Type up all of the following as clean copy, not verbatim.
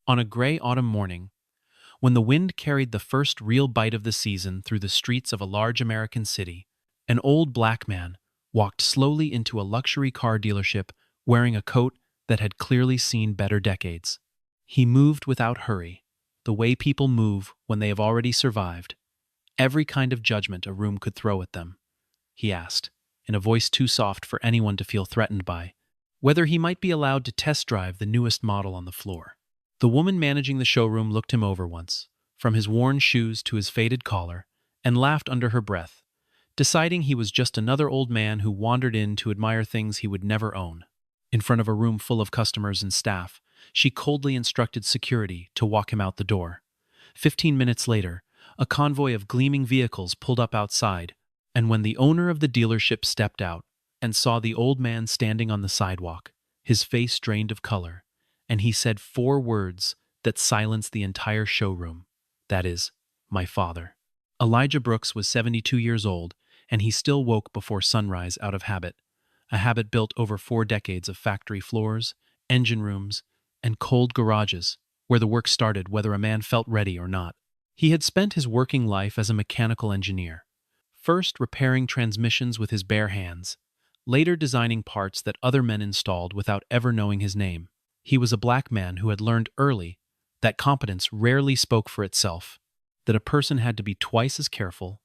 On a gray autumn morning, when the wind carried the first real bite of the season through the streets of a large American city, an old black man walked slowly into a luxury car dealership wearing a coat that had clearly seen better decades. He moved without hurry, the way people move when they have already survived every kind of judgment a room could throw at them. He asked, in a voice too soft for anyone to feel threatened by, whether he might be allowed to test drive the newest model on the floor. The woman managing the showroom looked him over once, from his worn shoes to his faded collar, and laughed under her breath, deciding he was just another old man who wandered in to admire things he would never own. In front of a room full of customers and staff, she coldly instructed security to walk him out the door. 15 minutes later, a convoy of gleaming vehicles pulled up outside, and when the owner of the dealership stepped out and saw the old man standing on the sidewalk, his face drained of color, and he said 4 words that silenced the entire showroom. That is, my father. Elijah Brooks was 72 years old, and he still woke before sunrise out of habit, a habit built over 4 decades of factory floors, engine rooms, and cold garages, where the work started whether a man felt ready or not. He had spent his working life as a mechanical engineer, first repairing transmissions with his bare hands, later designing parts that other men installed without ever knowing his name. He was a black man who had learned early that competence rarely spoke for itself, that a person had to be twice as careful,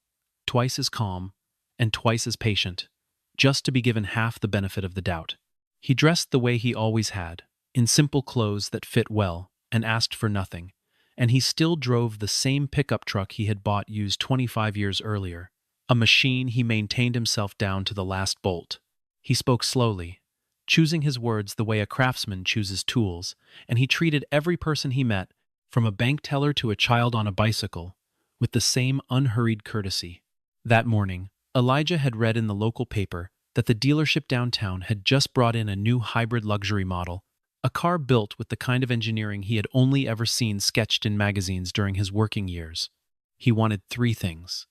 twice as calm, and twice as patient, just to be given half the benefit of the doubt. He dressed the way he always had, in simple clothes that fit well and asked for nothing, and he still drove the same pickup truck he had bought used 25 years earlier, a machine he maintained himself down to the last bolt. He spoke slowly, choosing his words the way a craftsman chooses tools, and he treated every person he met, from a bank teller to a child on a bicycle, with the same unhurried courtesy. That morning, Elijah had read in the local paper that the dealership downtown had just brought in a new hybrid luxury model, a car built with the kind of engineering he had only ever seen sketched in magazines during his working years. He wanted 3 things,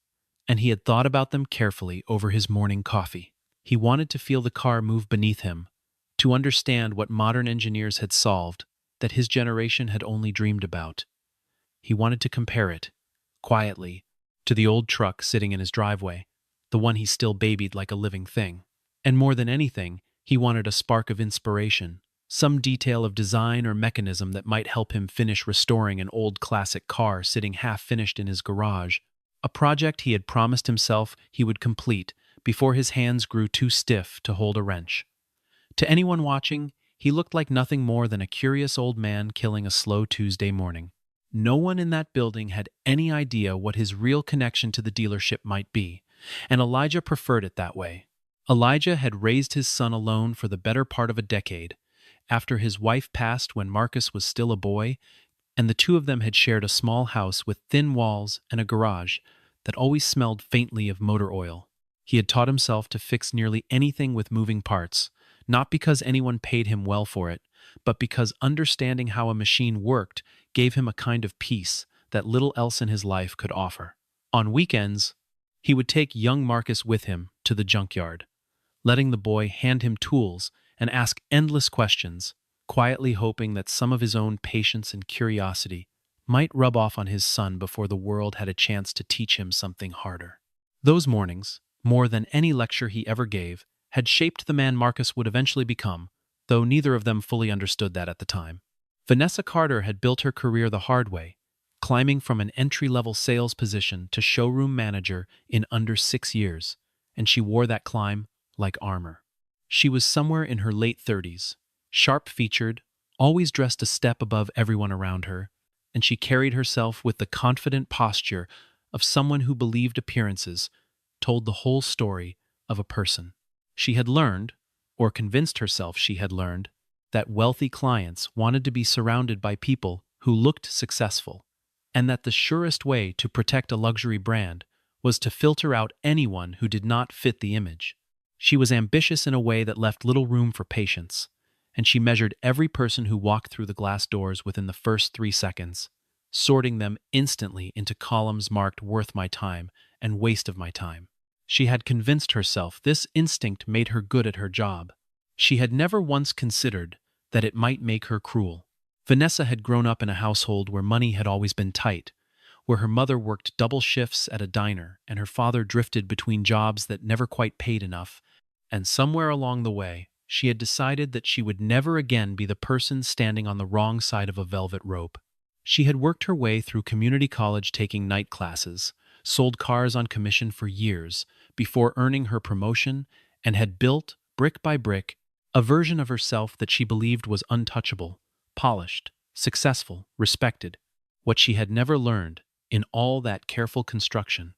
and he had thought about them carefully over his morning coffee. He wanted to feel the car move beneath him, to understand what modern engineers had solved that his generation had only dreamed about. He wanted to compare it, quietly, to the old truck sitting in his driveway, the one he still babied like a living thing. And more than anything, he wanted a spark of inspiration, some detail of design or mechanism that might help him finish restoring an old classic car sitting half-finished in his garage, a project he had promised himself he would complete before his hands grew too stiff to hold a wrench. To anyone watching, he looked like nothing more than a curious old man killing a slow Tuesday morning. No one in that building had any idea what his real connection to the dealership might be, and Elijah preferred it that way. Elijah had raised his son alone for the better part of a decade, after his wife passed when Marcus was still a boy, and the two of them had shared a small house with thin walls and a garage that always smelled faintly of motor oil. He had taught himself to fix nearly anything with moving parts, not because anyone paid him well for it, but because understanding how a machine worked gave him a kind of peace that little else in his life could offer. On weekends, he would take young Marcus with him to the junkyard, letting the boy hand him tools and ask endless questions, quietly hoping that some of his own patience and curiosity might rub off on his son before the world had a chance to teach him something harder. Those mornings, more than any lecture he ever gave, had shaped the man Marcus would eventually become, though neither of them fully understood that at the time. Vanessa Carter had built her career the hard way, climbing from an entry-level sales position to showroom manager in under 6 years, and she wore that climb like armor. She was somewhere in her late 30s, sharp-featured, always dressed a step above everyone around her, and she carried herself with the confident posture of someone who believed appearances told the whole story of a person. She had learned, or convinced herself she had learned, that wealthy clients wanted to be surrounded by people who looked successful, and that the surest way to protect a luxury brand was to filter out anyone who did not fit the image. She was ambitious in a way that left little room for patience, and she measured every person who walked through the glass doors within the first 3 seconds, sorting them instantly into columns marked worth my time and waste of my time. She had convinced herself this instinct made her good at her job. She had never once considered that it might make her cruel. Vanessa had grown up in a household where money had always been tight, where her mother worked double shifts at a diner and her father drifted between jobs that never quite paid enough, and somewhere along the way, she had decided that she would never again be the person standing on the wrong side of a velvet rope. She had worked her way through community college taking night classes, sold cars on commission for years before earning her promotion, and had built, brick by brick, a version of herself that she believed was untouchable, polished, successful, respected. What she had never learned, in all that careful construction,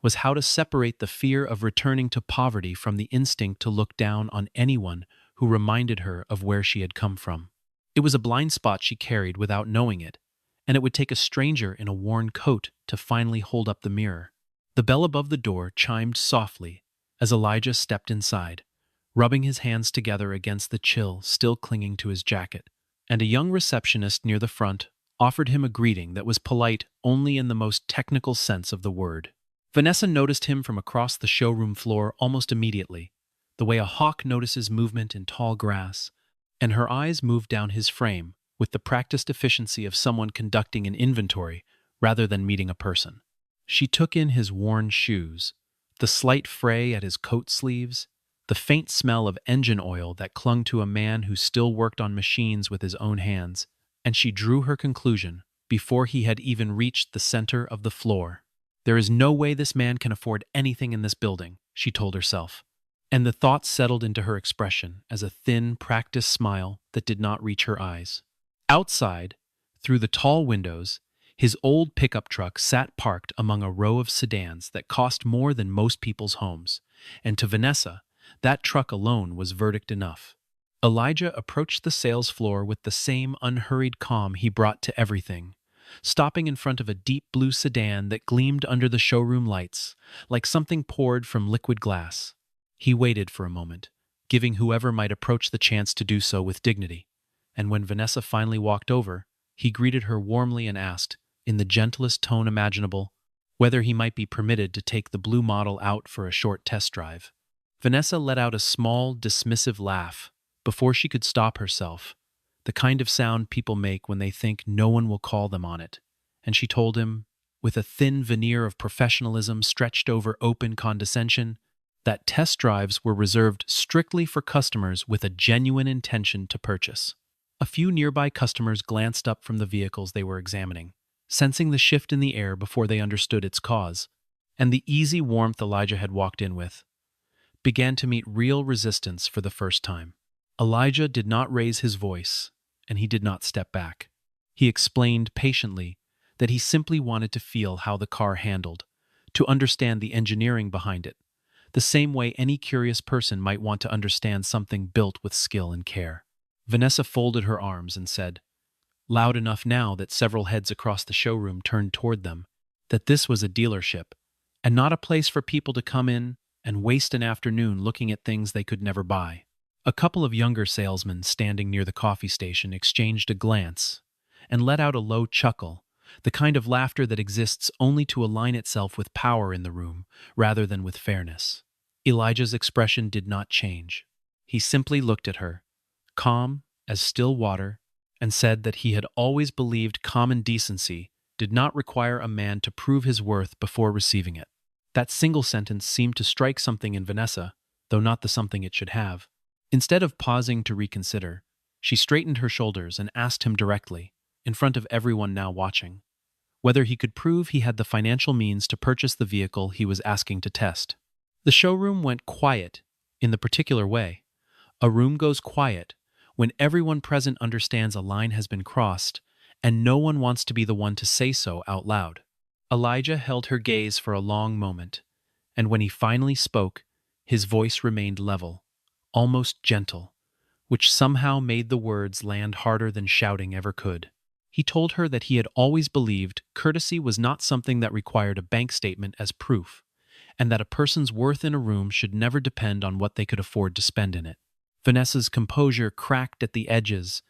was how to separate the fear of returning to poverty from the instinct to look down on anyone who reminded her of where she had come from. It was a blind spot she carried without knowing it, and it would take a stranger in a worn coat to finally hold up the mirror. The bell above the door chimed softly as Elijah stepped inside, rubbing his hands together against the chill still clinging to his jacket, and a young receptionist near the front offered him a greeting that was polite only in the most technical sense of the word. Vanessa noticed him from across the showroom floor almost immediately, the way a hawk notices movement in tall grass, and her eyes moved down his frame with the practiced efficiency of someone conducting an inventory rather than meeting a person. She took in his worn shoes, the slight fray at his coat sleeves, the faint smell of engine oil that clung to a man who still worked on machines with his own hands, and she drew her conclusion before he had even reached the center of the floor. There is no way this man can afford anything in this building, she told herself, and the thought settled into her expression as a thin, practiced smile that did not reach her eyes. Outside, through the tall windows, his old pickup truck sat parked among a row of sedans that cost more than most people's homes, and to Vanessa, that truck alone was verdict enough. Elijah approached the sales floor with the same unhurried calm he brought to everything, stopping in front of a deep blue sedan that gleamed under the showroom lights, like something poured from liquid glass. He waited for a moment, giving whoever might approach the chance to do so with dignity, and when Vanessa finally walked over, he greeted her warmly and asked, in the gentlest tone imaginable, whether he might be permitted to take the blue model out for a short test drive. Vanessa let out a small, dismissive laugh before she could stop herself, the kind of sound people make when they think no one will call them on it, and she told him, with a thin veneer of professionalism stretched over open condescension, that test drives were reserved strictly for customers with a genuine intention to purchase. A few nearby customers glanced up from the vehicles they were examining, sensing the shift in the air before they understood its cause, and the easy warmth Elijah had walked in with began to meet real resistance for the first time. Elijah did not raise his voice, and he did not step back. He explained patiently that he simply wanted to feel how the car handled, to understand the engineering behind it, the same way any curious person might want to understand something built with skill and care. Vanessa folded her arms and said, loud enough now that several heads across the showroom turned toward them, that this was a dealership, and not a place for people to come in and waste an afternoon looking at things they could never buy. A couple of younger salesmen standing near the coffee station exchanged a glance and let out a low chuckle, the kind of laughter that exists only to align itself with power in the room rather than with fairness. Elijah's expression did not change. He simply looked at her, calm as still water, and said that he had always believed common decency did not require a man to prove his worth before receiving it. That single sentence seemed to strike something in Vanessa, though not the something it should have. Instead of pausing to reconsider, she straightened her shoulders and asked him directly, in front of everyone now watching, whether he could prove he had the financial means to purchase the vehicle he was asking to test. The showroom went quiet in the particular way. A room goes quiet when everyone present understands a line has been crossed and no one wants to be the one to say so out loud. Elijah held her gaze for a long moment, and when he finally spoke, his voice remained level, almost gentle, which somehow made the words land harder than shouting ever could. He told her that he had always believed courtesy was not something that required a bank statement as proof, and that a person's worth in a room should never depend on what they could afford to spend in it. Vanessa's composure cracked at the edges,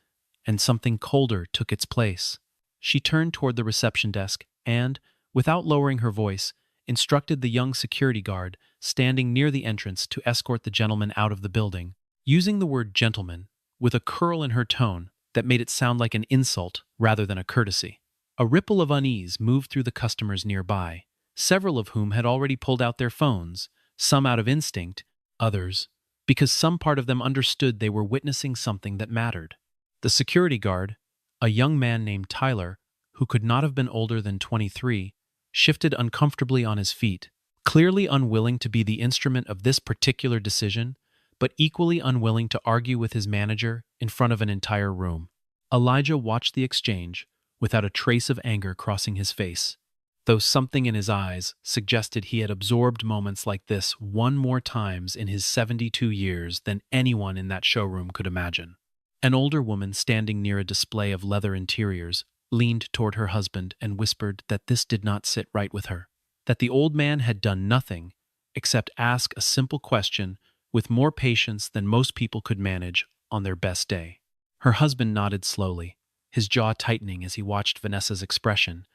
and something colder took its place. She turned toward the reception desk and, without lowering her voice, instructed the young security guard standing near the entrance to escort the gentleman out of the building, using the word gentleman with a curl in her tone that made it sound like an insult rather than a courtesy. A ripple of unease moved through the customers nearby, several of whom had already pulled out their phones, some out of instinct, others because some part of them understood they were witnessing something that mattered. The security guard, a young man named Tyler, who could not have been older than 23, shifted uncomfortably on his feet, clearly unwilling to be the instrument of this particular decision, but equally unwilling to argue with his manager in front of an entire room. Elijah watched the exchange without a trace of anger crossing his face, though something in his eyes suggested he had absorbed moments like this one more times in his 72 years than anyone in that showroom could imagine. An older woman standing near a display of leather interiors leaned toward her husband and whispered that this did not sit right with her, that the old man had done nothing except ask a simple question with more patience than most people could manage on their best day. Her husband nodded slowly, his jaw tightening as he watched Vanessa's expression,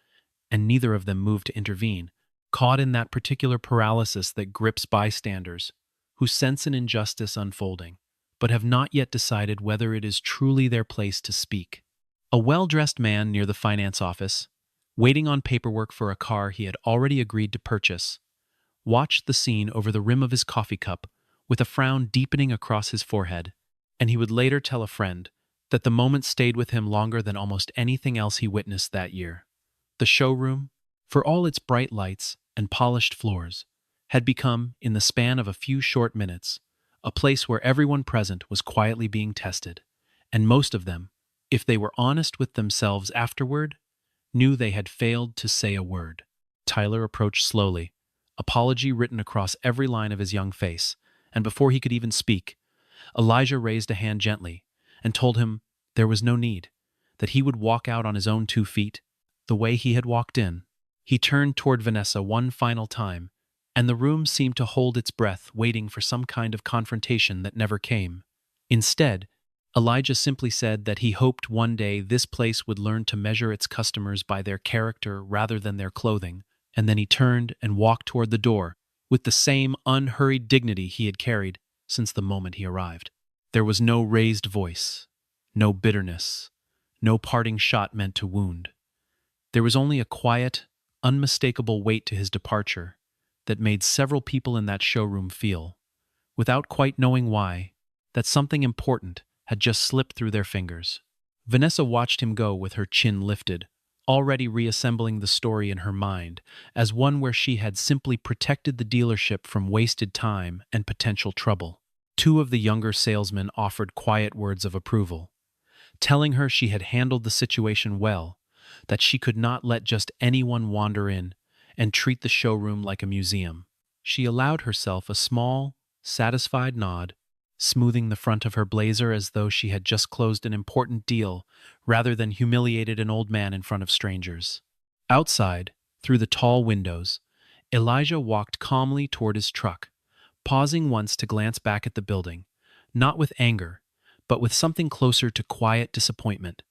and neither of them moved to intervene, caught in that particular paralysis that grips bystanders, who sense an injustice unfolding, but have not yet decided whether it is truly their place to speak. A well-dressed man near the finance office, waiting on paperwork for a car he had already agreed to purchase, watched the scene over the rim of his coffee cup with a frown deepening across his forehead, and he would later tell a friend that the moment stayed with him longer than almost anything else he witnessed that year. The showroom, for all its bright lights and polished floors, had become, in the span of a few short minutes, a place where everyone present was quietly being tested, and most of them, if they were honest with themselves afterward, knew they had failed to say a word. Tyler approached slowly, apology written across every line of his young face, and before he could even speak, Elijah raised a hand gently and told him there was no need, that he would walk out on his own 2 feet, the way he had walked in. He turned toward Vanessa one final time, and the room seemed to hold its breath, waiting for some kind of confrontation that never came. Instead, Elijah simply said that he hoped one day this place would learn to measure its customers by their character rather than their clothing, and then he turned and walked toward the door with the same unhurried dignity he had carried since the moment he arrived. There was no raised voice, no bitterness, no parting shot meant to wound. There was only a quiet, unmistakable weight to his departure that made several people in that showroom feel, without quite knowing why, that something important had just slipped through their fingers. Vanessa watched him go with her chin lifted, already reassembling the story in her mind as one where she had simply protected the dealership from wasted time and potential trouble. 2 of the younger salesmen offered quiet words of approval, telling her she had handled the situation well, that she could not let just anyone wander in and treat the showroom like a museum. She allowed herself a small, satisfied nod, smoothing the front of her blazer as though she had just closed an important deal rather than humiliated an old man in front of strangers. Outside, through the tall windows, Elijah walked calmly toward his truck, pausing once to glance back at the building, not with anger, but with something closer to quiet disappointment.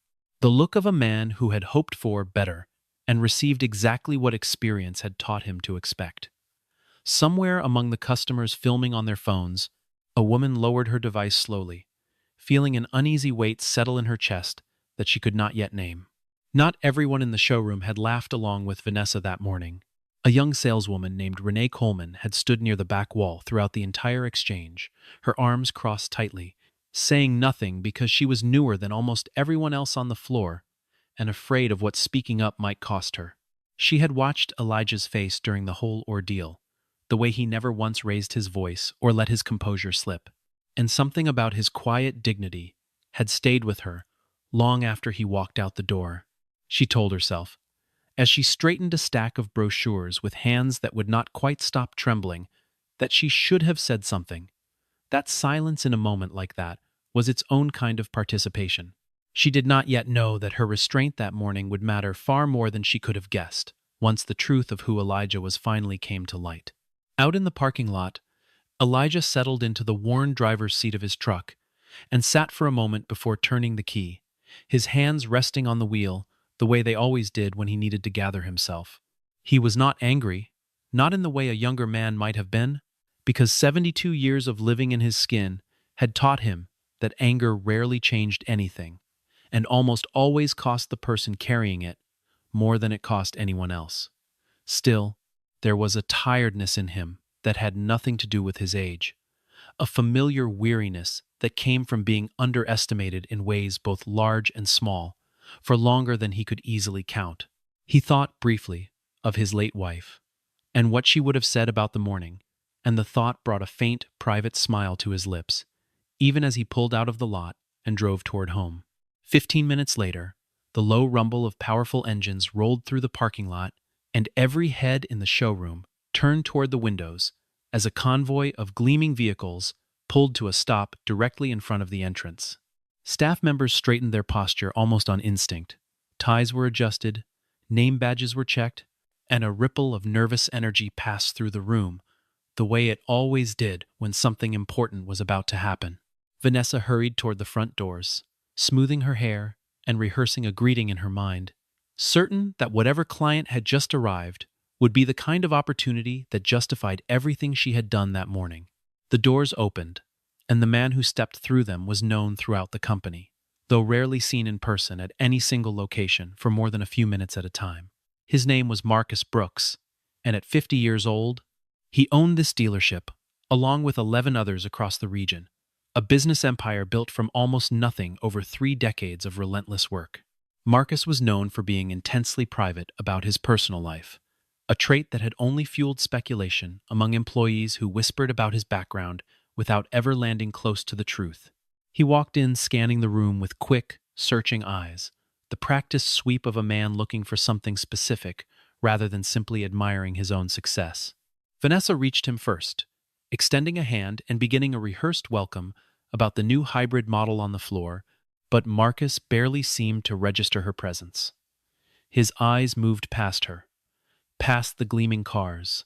The look of a man who had hoped for better and received exactly what experience had taught him to expect. Somewhere among the customers filming on their phones, a woman lowered her device slowly, feeling an uneasy weight settle in her chest that she could not yet name. Not everyone in the showroom had laughed along with Vanessa that morning. A young saleswoman named Renee Coleman had stood near the back wall throughout the entire exchange, her arms crossed tightly, saying nothing because she was newer than almost everyone else on the floor and afraid of what speaking up might cost her. She had watched Elijah's face during the whole ordeal, the way he never once raised his voice or let his composure slip, and something about his quiet dignity had stayed with her long after he walked out the door. She told herself, as she straightened a stack of brochures with hands that would not quite stop trembling, that she should have said something. That silence in a moment like that was its own kind of participation. She did not yet know that her restraint that morning would matter far more than she could have guessed, once the truth of who Elijah was finally came to light. Out in the parking lot, Elijah settled into the worn driver's seat of his truck and sat for a moment before turning the key, his hands resting on the wheel the way they always did when he needed to gather himself. He was not angry, not in the way a younger man might have been, because 72 years of living in his skin had taught him that anger rarely changed anything, and almost always cost the person carrying it more than it cost anyone else. Still, there was a tiredness in him that had nothing to do with his age, a familiar weariness that came from being underestimated in ways both large and small, for longer than he could easily count. He thought briefly of his late wife, and what she would have said about the morning, and the thought brought a faint, private smile to his lips, even as he pulled out of the lot and drove toward home. 15 minutes later, the low rumble of powerful engines rolled through the parking lot, and every head in the showroom turned toward the windows as a convoy of gleaming vehicles pulled to a stop directly in front of the entrance. Staff members straightened their posture almost on instinct. Ties were adjusted, name badges were checked, and a ripple of nervous energy passed through the room, the way it always did when something important was about to happen. Vanessa hurried toward the front doors, smoothing her hair and rehearsing a greeting in her mind, certain that whatever client had just arrived would be the kind of opportunity that justified everything she had done that morning. The doors opened, and the man who stepped through them was known throughout the company, though rarely seen in person at any single location for more than a few minutes at a time. His name was Marcus Brooks, and at 50 years old, he owned this dealership, along with 11 others across the region, a business empire built from almost nothing over 3 decades of relentless work. Marcus was known for being intensely private about his personal life, a trait that had only fueled speculation among employees who whispered about his background without ever landing close to the truth. He walked in, scanning the room with quick, searching eyes, the practiced sweep of a man looking for something specific rather than simply admiring his own success. Vanessa reached him first, extending a hand and beginning a rehearsed welcome about the new hybrid model on the floor, but Marcus barely seemed to register her presence. His eyes moved past her, past the gleaming cars,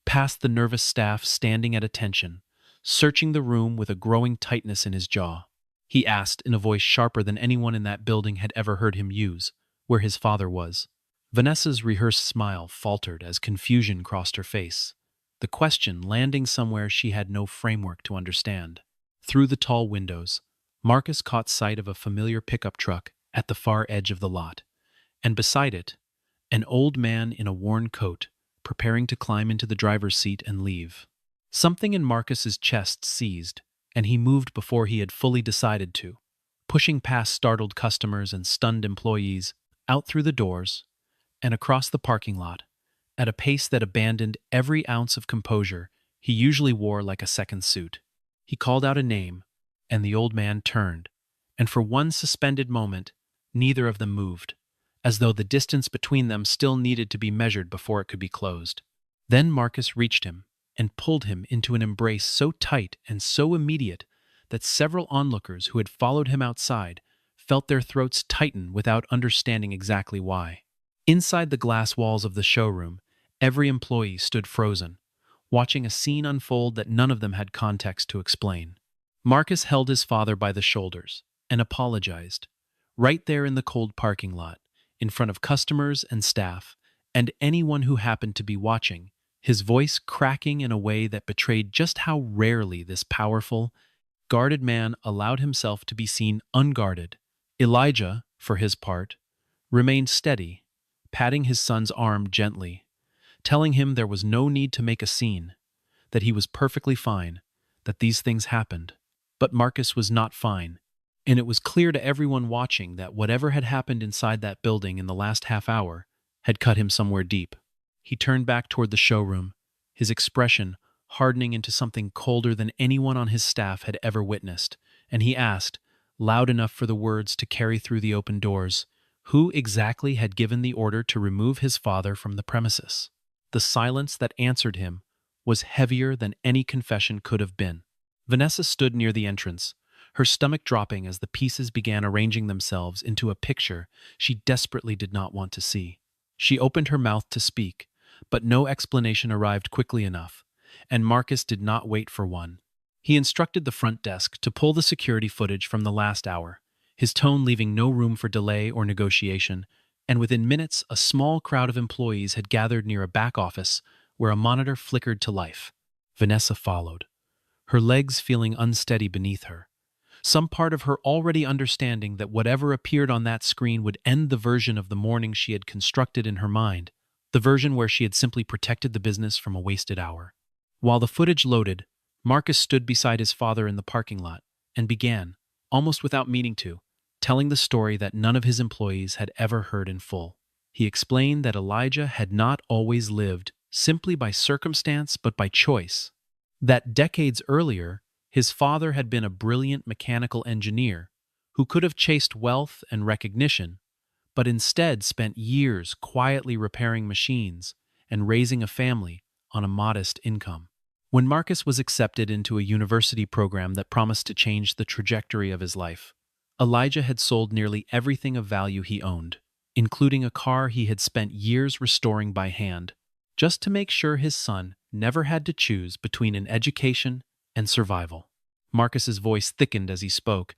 past the nervous staff standing at attention, searching the room with a growing tightness in his jaw. He asked in a voice sharper than anyone in that building had ever heard him use, where his father was. Vanessa's rehearsed smile faltered as confusion crossed her face, the question landing somewhere she had no framework to understand. Through the tall windows, Marcus caught sight of a familiar pickup truck at the far edge of the lot, and beside it, an old man in a worn coat, preparing to climb into the driver's seat and leave. Something in Marcus's chest seized, and he moved before he had fully decided to, pushing past startled customers and stunned employees, out through the doors, and across the parking lot, at a pace that abandoned every ounce of composure he usually wore like a second suit. He called out a name, and the old man turned, and for one suspended moment, neither of them moved, as though the distance between them still needed to be measured before it could be closed. Then Marcus reached him and pulled him into an embrace so tight and so immediate that several onlookers who had followed him outside felt their throats tighten without understanding exactly why. Inside the glass walls of the showroom, every employee stood frozen, watching a scene unfold that none of them had context to explain. Marcus held his father by the shoulders and apologized, right there in the cold parking lot, in front of customers and staff, and anyone who happened to be watching, his voice cracking in a way that betrayed just how rarely this powerful, guarded man allowed himself to be seen unguarded. Elijah, for his part, remained steady, patting his son's arm gently, telling him there was no need to make a scene, that he was perfectly fine, that these things happened. But Marcus was not fine, and it was clear to everyone watching that whatever had happened inside that building in the last half hour had cut him somewhere deep. He turned back toward the showroom, his expression hardening into something colder than anyone on his staff had ever witnessed, and he asked, loud enough for the words to carry through the open doors, who exactly had given the order to remove his father from the premises. The silence that answered him was heavier than any confession could have been. Vanessa stood near the entrance, her stomach dropping as the pieces began arranging themselves into a picture she desperately did not want to see. She opened her mouth to speak, but no explanation arrived quickly enough, and Marcus did not wait for one. He instructed the front desk to pull the security footage from the last hour, his tone leaving no room for delay or negotiation, and within minutes a small crowd of employees had gathered near a back office where a monitor flickered to life. Vanessa followed, her legs feeling unsteady beneath her, some part of her already understanding that whatever appeared on that screen would end the version of the morning she had constructed in her mind, the version where she had simply protected the business from a wasted hour. While the footage loaded, Marcus stood beside his father in the parking lot and began, almost without meaning to, telling the story that none of his employees had ever heard in full. He explained that Elijah had not always lived simply by circumstance but by choice. That decades earlier, his father had been a brilliant mechanical engineer who could have chased wealth and recognition, but instead spent years quietly repairing machines and raising a family on a modest income. When Marcus was accepted into a university program that promised to change the trajectory of his life, Elijah had sold nearly everything of value he owned, including a car he had spent years restoring by hand, just to make sure his son never had to choose between an education and survival. Marcus's voice thickened as he spoke,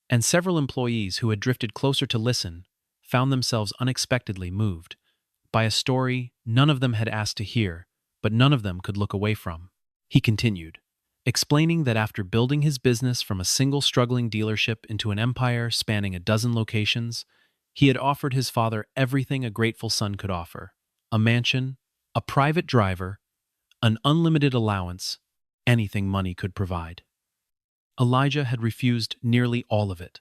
and several employees who had drifted closer to listen found themselves unexpectedly moved by a story none of them had asked to hear, but none of them could look away from. He continued, explaining that after building his business from a single struggling dealership into an empire spanning a dozen locations, he had offered his father everything a grateful son could offer: a mansion, a private driver, an unlimited allowance, anything money could provide. Elijah had refused nearly all of it,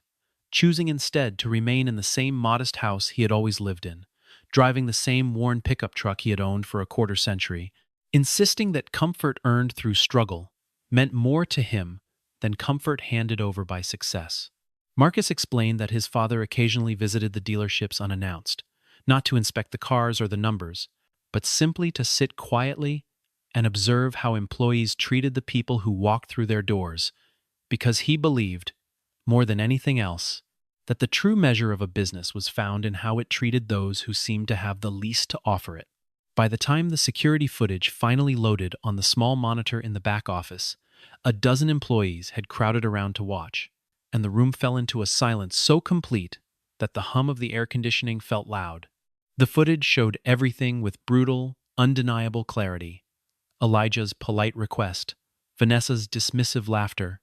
choosing instead to remain in the same modest house he had always lived in, driving the same worn pickup truck he had owned for a quarter century, insisting that comfort earned through struggle meant more to him than comfort handed over by success. Marcus explained that his father occasionally visited the dealerships unannounced, not to inspect the cars or the numbers, but simply to sit quietly and observe how employees treated the people who walked through their doors, because he believed, more than anything else, that the true measure of a business was found in how it treated those who seemed to have the least to offer it. By the time the security footage finally loaded on the small monitor in the back office, a dozen employees had crowded around to watch, and the room fell into a silence so complete that the hum of the air conditioning felt loud. The footage showed everything with brutal, undeniable clarity: Elijah's polite request, Vanessa's dismissive laughter,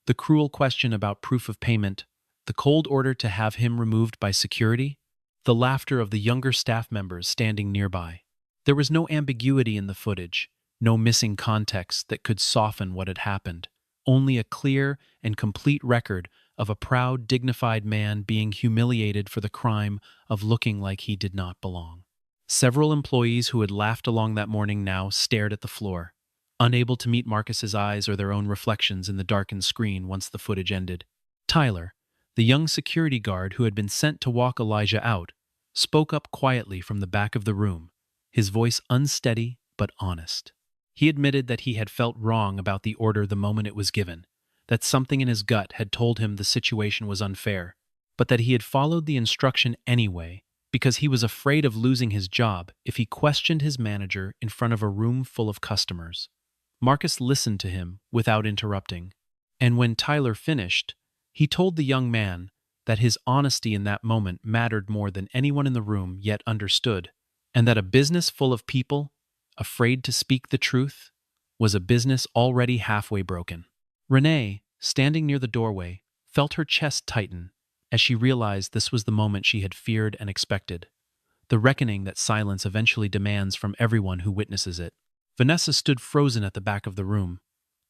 the cruel question about proof of payment, the cold order to have him removed by security, the laughter of the younger staff members standing nearby. There was no ambiguity in the footage, no missing context that could soften what had happened, only a clear and complete record of a proud, dignified man being humiliated for the crime of looking like he did not belong. Several employees who had laughed along that morning now stared at the floor, unable to meet Marcus's eyes or their own reflections in the darkened screen once the footage ended. Tyler, the young security guard who had been sent to walk Elijah out, spoke up quietly from the back of the room, his voice unsteady but honest. He admitted that he had felt wrong about the order the moment it was given, that something in his gut had told him the situation was unfair, but that he had followed the instruction anyway because he was afraid of losing his job if he questioned his manager in front of a room full of customers. Marcus listened to him without interrupting, and when Tyler finished, he told the young man that his honesty in that moment mattered more than anyone in the room yet understood, and that a business full of people, afraid to speak the truth, was a business already halfway broken. Renee, standing near the doorway, felt her chest tighten as she realized this was the moment she had feared and expected, the reckoning that silence eventually demands from everyone who witnesses it. Vanessa stood frozen at the back of the room,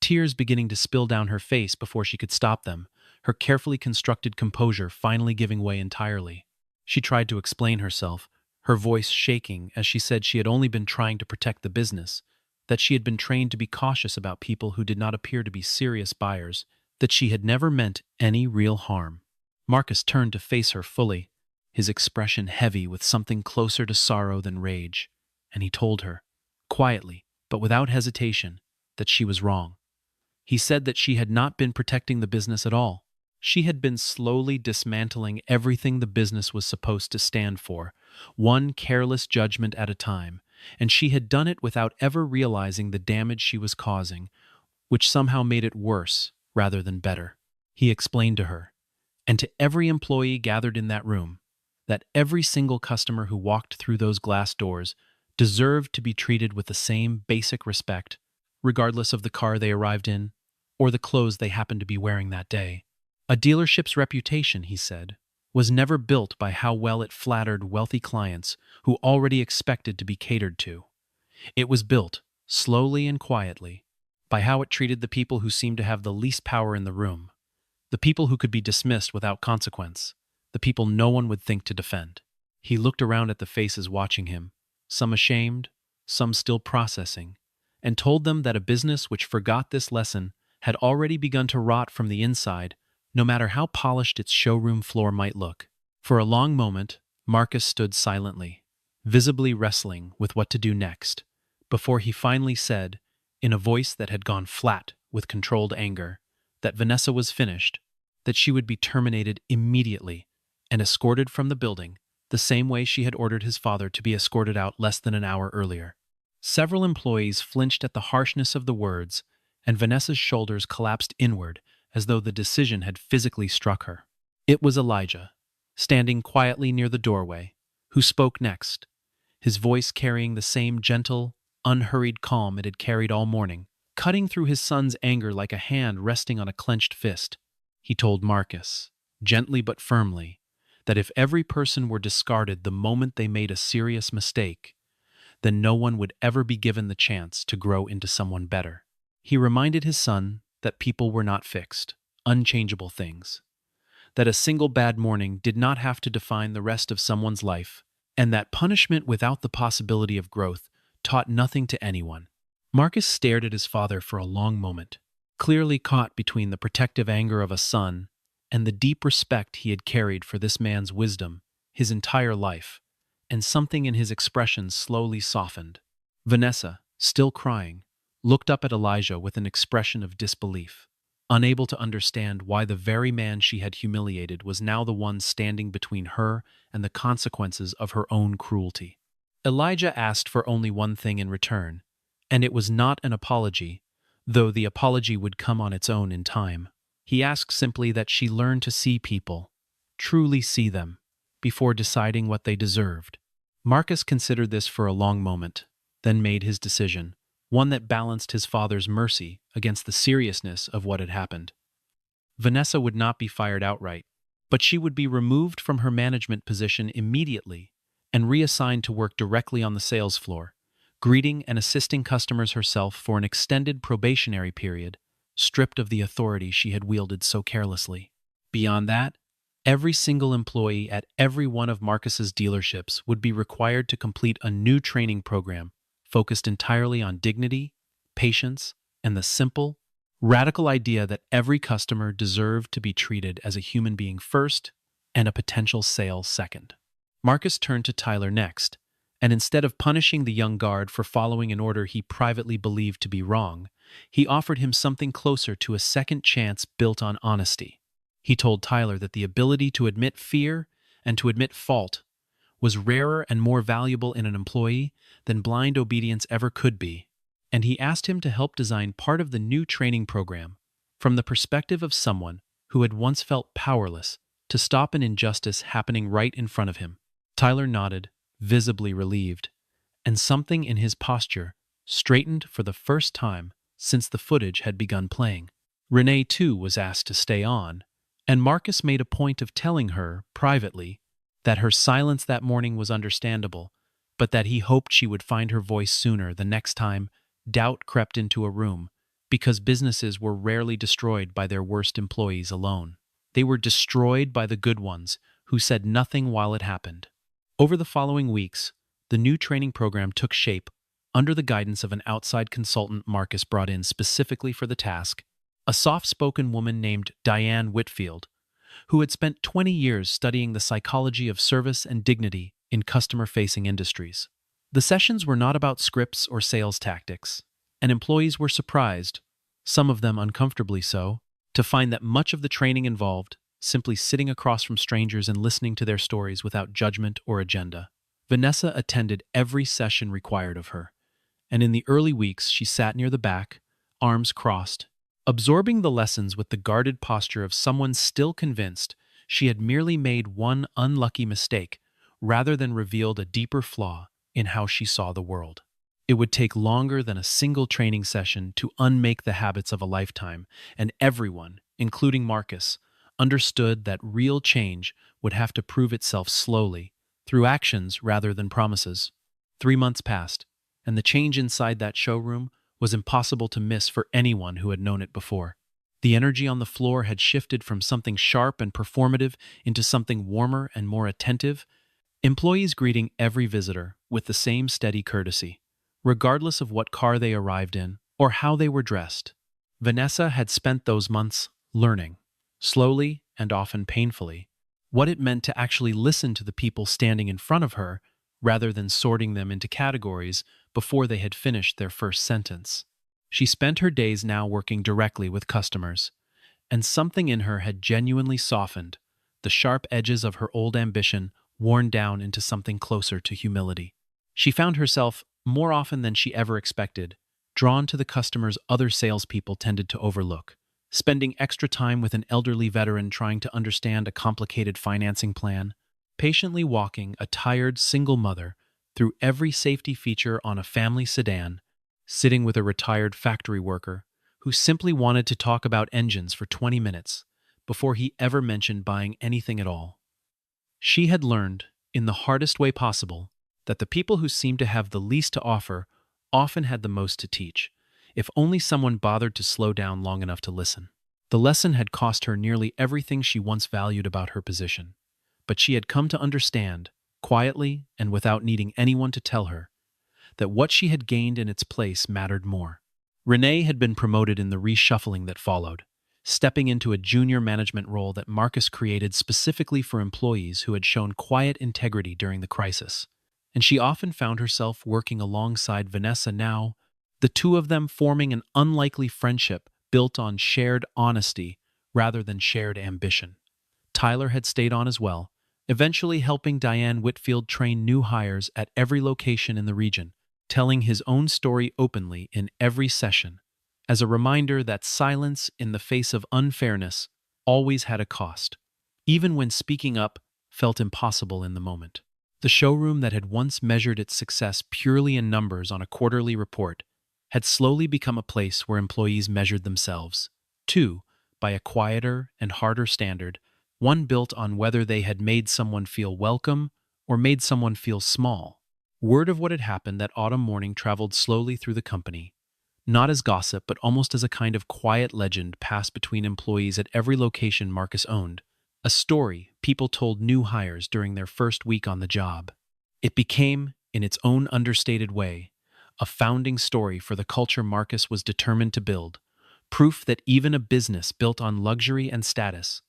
tears beginning to spill down her face before she could stop them, her carefully constructed composure finally giving way entirely. She tried to explain herself, her voice shaking as she said she had only been trying to protect the business, that she had been trained to be cautious about people who did not appear to be serious buyers, that she had never meant any real harm. Marcus turned to face her fully, his expression heavy with something closer to sorrow than rage, and he told her, quietly but without hesitation, that she was wrong. He said that she had not been protecting the business at all. She had been slowly dismantling everything the business was supposed to stand for, one careless judgment at a time, and she had done it without ever realizing the damage she was causing, which somehow made it worse rather than better. He explained to her, and to every employee gathered in that room, that every single customer who walked through those glass doors deserved to be treated with the same basic respect, regardless of the car they arrived in or the clothes they happened to be wearing that day. A dealership's reputation, he said, was never built by how well it flattered wealthy clients who already expected to be catered to. It was built, slowly and quietly, by how it treated the people who seemed to have the least power in the room, the people who could be dismissed without consequence, the people no one would think to defend. He looked around at the faces watching him, some ashamed, some still processing, and told them that a business which forgot this lesson had already begun to rot from the inside, no matter how polished its showroom floor might look. For a long moment, Marcus stood silently, visibly wrestling with what to do next, before he finally said, in a voice that had gone flat with controlled anger, that Vanessa was finished, that she would be terminated immediately and escorted from the building the same way she had ordered his father to be escorted out less than an hour earlier. Several employees flinched at the harshness of the words, and Vanessa's shoulders collapsed inward as though the decision had physically struck her. It was Elijah, standing quietly near the doorway, who spoke next, his voice carrying the same gentle, unhurried calm it had carried all morning. Cutting through his son's anger like a hand resting on a clenched fist, he told Marcus, gently but firmly, that if every person were discarded the moment they made a serious mistake, then no one would ever be given the chance to grow into someone better. He reminded his son that people were not fixed, unchangeable things, that a single bad morning did not have to define the rest of someone's life, and that punishment without the possibility of growth taught nothing to anyone. Marcus stared at his father for a long moment, clearly caught between the protective anger of a son and the deep respect he had carried for this man's wisdom his entire life, and something in his expression slowly softened. Vanessa, still crying, looked up at Elijah with an expression of disbelief, unable to understand why the very man she had humiliated was now the one standing between her and the consequences of her own cruelty. Elijah asked for only one thing in return, and it was not an apology, though the apology would come on its own in time. He asked simply that she learn to see people, truly see them, before deciding what they deserved. Marcus considered this for a long moment, then made his decision, one that balanced his father's mercy against the seriousness of what had happened. Vanessa would not be fired outright, but she would be removed from her management position immediately and reassigned to work directly on the sales floor, greeting and assisting customers herself for an extended probationary period, stripped of the authority she had wielded so carelessly. Beyond that, every single employee at every one of Marcus's dealerships would be required to complete a new training program focused entirely on dignity, patience, and the simple, radical idea that every customer deserved to be treated as a human being first and a potential sale second. Marcus turned to Tyler next, and instead of punishing the young guard for following an order he privately believed to be wrong, he offered him something closer to a second chance built on honesty. He told Tyler that the ability to admit fear and to admit fault was rarer and more valuable in an employee than blind obedience ever could be, and he asked him to help design part of the new training program from the perspective of someone who had once felt powerless to stop an injustice happening right in front of him. Tyler nodded, visibly relieved, and something in his posture straightened for the first time since the footage had begun playing. Renee, too, was asked to stay on, and Marcus made a point of telling her, privately, that her silence that morning was understandable, but that he hoped she would find her voice sooner the next time doubt crept into a room, because businesses were rarely destroyed by their worst employees alone. They were destroyed by the good ones who said nothing while it happened. Over the following weeks, the new training program took shape under the guidance of an outside consultant Marcus brought in specifically for the task, a soft-spoken woman named Diane Whitfield, who had spent 20 years studying the psychology of service and dignity in customer-facing industries. The sessions were not about scripts or sales tactics, and employees were surprised, some of them uncomfortably so, to find that much of the training involved simply sitting across from strangers and listening to their stories without judgment or agenda. Vanessa attended every session required of her, and in the early weeks she sat near the back, arms crossed, absorbing the lessons with the guarded posture of someone still convinced she had merely made one unlucky mistake rather than revealed a deeper flaw in how she saw the world. It would take longer than a single training session to unmake the habits of a lifetime, and everyone, including Marcus, understood that real change would have to prove itself slowly, through actions rather than promises. 3 months passed, and the change inside that showroom was impossible to miss for anyone who had known it before. The energy on the floor had shifted from something sharp and performative into something warmer and more attentive, employees greeting every visitor with the same steady courtesy, regardless of what car they arrived in or how they were dressed. Vanessa had spent those months learning, slowly and often painfully, what it meant to actually listen to the people standing in front of her rather than sorting them into categories before they had finished their first sentence. She spent her days now working directly with customers, and something in her had genuinely softened, the sharp edges of her old ambition worn down into something closer to humility. She found herself, more often than she ever expected, drawn to the customers other salespeople tended to overlook, spending extra time with an elderly veteran trying to understand a complicated financing plan, patiently walking a tired single mother through every safety feature on a family sedan, sitting with a retired factory worker who simply wanted to talk about engines for 20 minutes before he ever mentioned buying anything at all. She had learned, in the hardest way possible, that the people who seemed to have the least to offer often had the most to teach, if only someone bothered to slow down long enough to listen. The lesson had cost her nearly everything she once valued about her position, but she had come to understand, quietly and without needing anyone to tell her, that what she had gained in its place mattered more. Renee had been promoted in the reshuffling that followed, stepping into a junior management role that Marcus created specifically for employees who had shown quiet integrity during the crisis. And she often found herself working alongside Vanessa now, the two of them forming an unlikely friendship built on shared honesty rather than shared ambition. Tyler had stayed on as well, eventually helping Diane Whitfield train new hires at every location in the region, telling his own story openly in every session, as a reminder that silence in the face of unfairness always had a cost, even when speaking up felt impossible in the moment. The showroom that had once measured its success purely in numbers on a quarterly report had slowly become a place where employees measured themselves, too, by a quieter and harder standard, one built on whether they had made someone feel welcome or made someone feel small. Word of what had happened that autumn morning traveled slowly through the company, not as gossip but almost as a kind of quiet legend passed between employees at every location Marcus owned, a story people told new hires during their first week on the job. It became, in its own understated way, a founding story for the culture Marcus was determined to build, proof that even a business built on luxury and status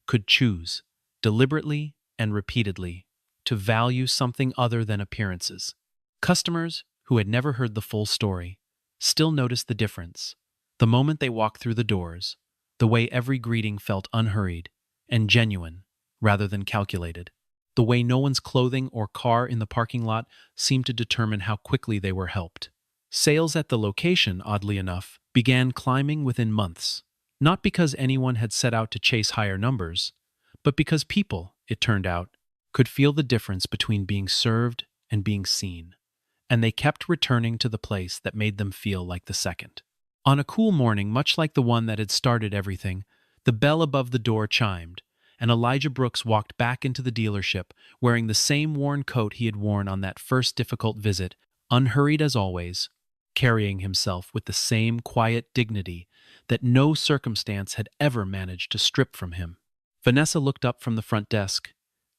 could choose, deliberately and repeatedly, to value something other than appearances. Customers, who had never heard the full story, still noticed the difference. The moment they walked through the doors, the way every greeting felt unhurried and genuine rather than calculated. The way no one's clothing or car in the parking lot seemed to determine how quickly they were helped. Sales at the location, oddly enough, began climbing within months, not because anyone had set out to chase higher numbers, but because people, it turned out, could feel the difference between being served and being seen, and they kept returning to the place that made them feel like the second. On a cool morning, much like the one that had started everything, the bell above the door chimed, and Elijah Brooks walked back into the dealership wearing the same worn coat he had worn on that first difficult visit, unhurried as always, carrying himself with the same quiet dignity that no circumstance had ever managed to strip from him. Vanessa looked up from the front desk,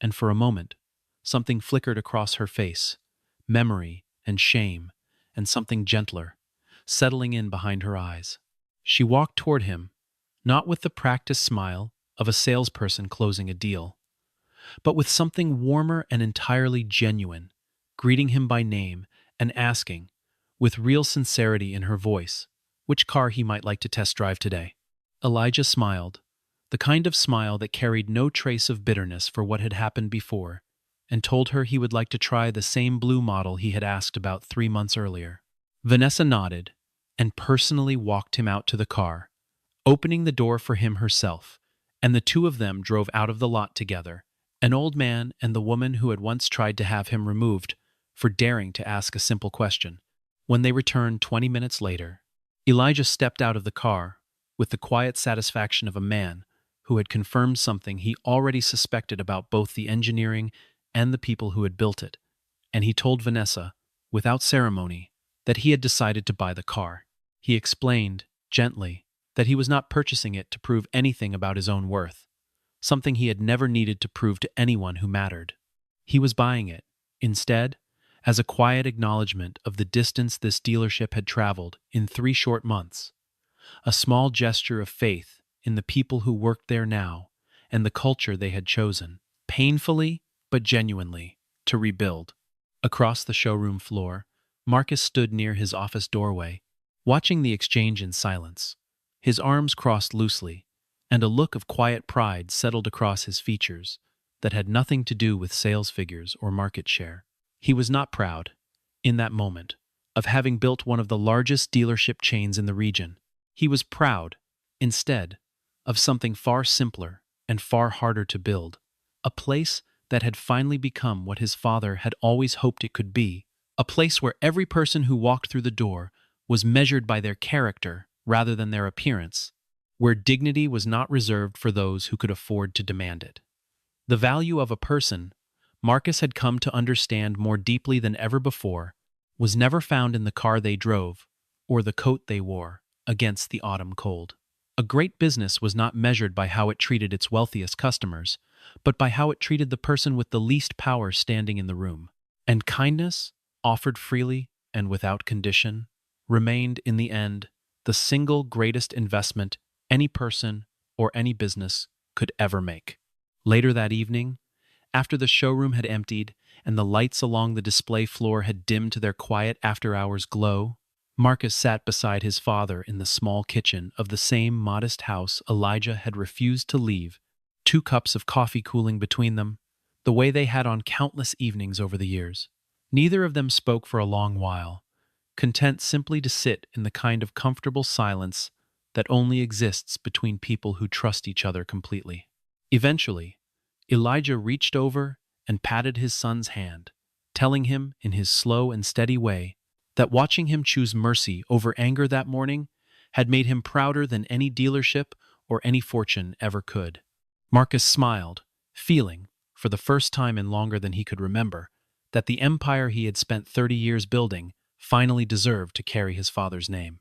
and for a moment, something flickered across her face, memory and shame, and something gentler, settling in behind her eyes. She walked toward him, not with the practiced smile of a salesperson closing a deal, but with something warmer and entirely genuine, greeting him by name and asking, with real sincerity in her voice, which car he might like to test drive today. Elijah smiled, the kind of smile that carried no trace of bitterness for what had happened before, and told her he would like to try the same blue model he had asked about 3 months earlier. Vanessa nodded and personally walked him out to the car, opening the door for him herself, and the two of them drove out of the lot together, an old man and the woman who had once tried to have him removed for daring to ask a simple question. When they returned 20 minutes later, Elijah stepped out of the car with the quiet satisfaction of a man who had confirmed something he already suspected about both the engineering and the people who had built it, and he told Vanessa, without ceremony, that he had decided to buy the car. He explained, gently, that he was not purchasing it to prove anything about his own worth, something he had never needed to prove to anyone who mattered. He was buying it, instead, as a quiet acknowledgement of the distance this dealership had traveled in 3 short months, a small gesture of faith in the people who worked there now and the culture they had chosen, painfully but genuinely, to rebuild. Across the showroom floor, Marcus stood near his office doorway, watching the exchange in silence. His arms crossed loosely, and a look of quiet pride settled across his features that had nothing to do with sales figures or market share. He was not proud, in that moment, of having built one of the largest dealership chains in the region. He was proud, instead, of something far simpler and far harder to build, a place that had finally become what his father had always hoped it could be, a place where every person who walked through the door was measured by their character rather than their appearance, where dignity was not reserved for those who could afford to demand it. The value of a person, Marcus had come to understand more deeply than ever before, was never found in the car they drove or the coat they wore against the autumn cold. A great business was not measured by how it treated its wealthiest customers, but by how it treated the person with the least power standing in the room. And kindness, offered freely and without condition, remained, in the end, the single greatest investment any person or any business could ever make. Later that evening, after the showroom had emptied and the lights along the display floor had dimmed to their quiet after-hours glow, Marcus sat beside his father in the small kitchen of the same modest house Elijah had refused to leave, 2 cups of coffee cooling between them, the way they had on countless evenings over the years. Neither of them spoke for a long while, content simply to sit in the kind of comfortable silence that only exists between people who trust each other completely. Eventually, Elijah reached over and patted his son's hand, telling him, in his slow and steady way, that watching him choose mercy over anger that morning had made him prouder than any dealership or any fortune ever could. Marcus smiled, feeling, for the first time in longer than he could remember, that the empire he had spent 30 years building finally deserved to carry his father's name.